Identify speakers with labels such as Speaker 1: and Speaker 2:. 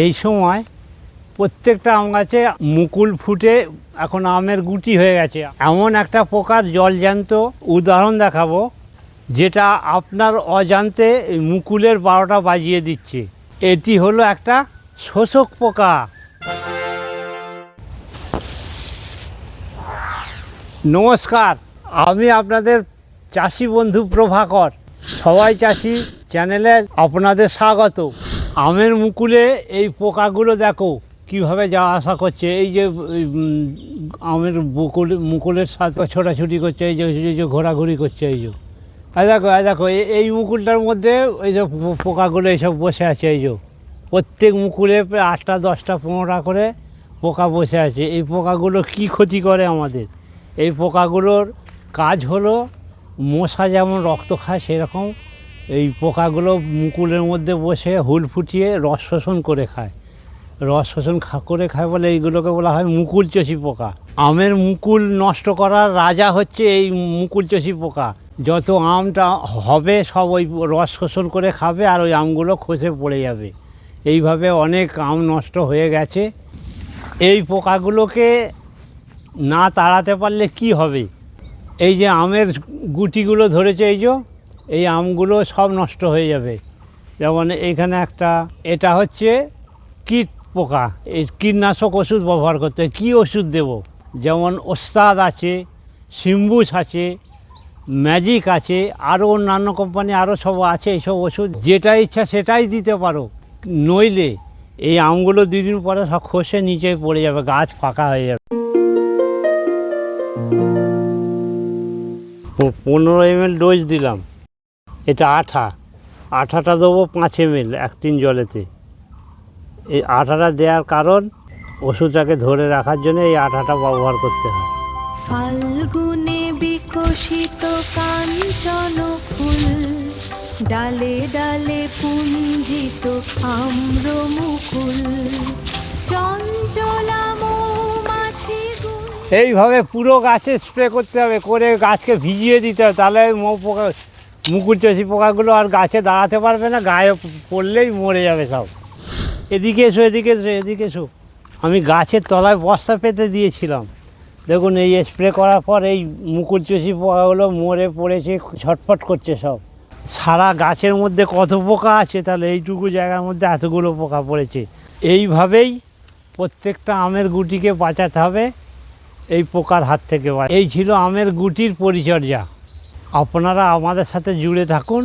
Speaker 1: এই সময় প্রত্যেকটা আম গাছে মুকুল ফুটে এখন আমের গুটি হয়ে গেছে। এমন একটা পোকার জলজ্যান্ত উদাহরণ দেখাবো যেটা আপনার অজান্তে মুকুলের 12টা বাজিয়ে দিচ্ছে। এটি হলো একটা শোষক পোকা। নমস্কার, আমি আপনাদের চাষি বন্ধু প্রভাকর। সবাই চাষি চ্যানেলে আপনাদের স্বাগত। আমের মুকুলে এই পোকাগুলো দেখো কিভাবে যাওয়া আসা করছে। এই যে আমের মুকুলের সাথে ছোটাছুটি করছে, এই যে ঘোরাঘুরি করছে। এই দেখো এই মুকুলটার মধ্যে এই যে পোকাগুলো এইসব বসে আছে। এই যে প্রত্যেক মুকুলে প্রায় 8টা 10টা 15টা করে পোকা বসে আছে। এই পোকাগুলো কি ক্ষতি করে আমাদের? এই পোকাগুলোর কাজ হলো মশা যেমন রক্ত খায় সেরকম এই পোকাগুলো মুকুলের মধ্যে বসে হুল ফুটিয়ে রস শোষণ করে খায়। রস শোষণ করে খায় বলে এইগুলোকে বলা হয় মুকুল চষি পোকা। আমের মুকুল নষ্ট করার রাজা হচ্ছে এই মুকুল চষি পোকা। যত আমটা হবে সব ওই রস শোষণ করে খাবে আর ওই আমগুলো খসে পড়ে যাবে। এইভাবে অনেক আম নষ্ট হয়ে গেছে। এই পোকাগুলোকে না তাড়াতে পারলে কি হবে? এই যে আমের গুটিগুলো ধরেছে, এই আমগুলো সব নষ্ট হয়ে যাবে। যেমন এইখানে এটা হচ্ছে কীট পোকা। এই কীটনাশক ওষুধ ব্যবহার করতে হয়। কী ওষুধ দেব? যেমন ওস্তাদ আছে, সিম্বুস আছে, ম্যাজিক আছে, আরও অন্যান্য কোম্পানি আরও সব আছে। এইসব ওষুধ যেটা ইচ্ছা সেটাই দিতে পারো, নইলে এই আমগুলো 2 দিন পরে সব খসে নিচে পড়ে যাবে, গাছ ফাঁকা হয়ে যাবে। 15 ml ডোজ দিলাম। এটা আঠাটা দেবো 5 ml 1 টিন জলেতে। এই আঠাটা দেওয়ার কারণ ওষুধটাকে ধরে রাখার জন্য এই আঠাটা ব্যবহার করতে হয়।
Speaker 2: ফাল্গুনে বিকশিত কাঞ্চন ফুল, ডালে ডালে পুঞ্জিত আম্র মুকুল, চঞ্চলা মৌমাছি।
Speaker 1: এইভাবে পুরো গাছে স্প্রে করতে হবে, করে গাছকে ভিজিয়ে দিতে হবে। তাহলে মুকুল চষি পোকাগুলো আর গাছে দাঁড়াতে পারবে না, গায়ে পড়লেই মরে যাবে সব। এদিকে এসো। আমি গাছের তলায় বস্তা পেতে দিয়েছিলাম। দেখুন এই স্প্রে করার পর এই মুকুল চষি পোকাগুলো মরে পড়েছে, ছটফট করছে সব। সারা গাছের মধ্যে কত পোকা আছে, তাহলে এইটুকু জায়গার মধ্যে এতগুলো পোকা পড়েছে। এইভাবেই প্রত্যেকটা আমের গুটিকে বাঁচাতে হবে এই পোকার হাত থেকে। এই ছিল আমের গুটির পরিচর্যা। আপনারা আমাদের সাথে জুড়ে থাকুন।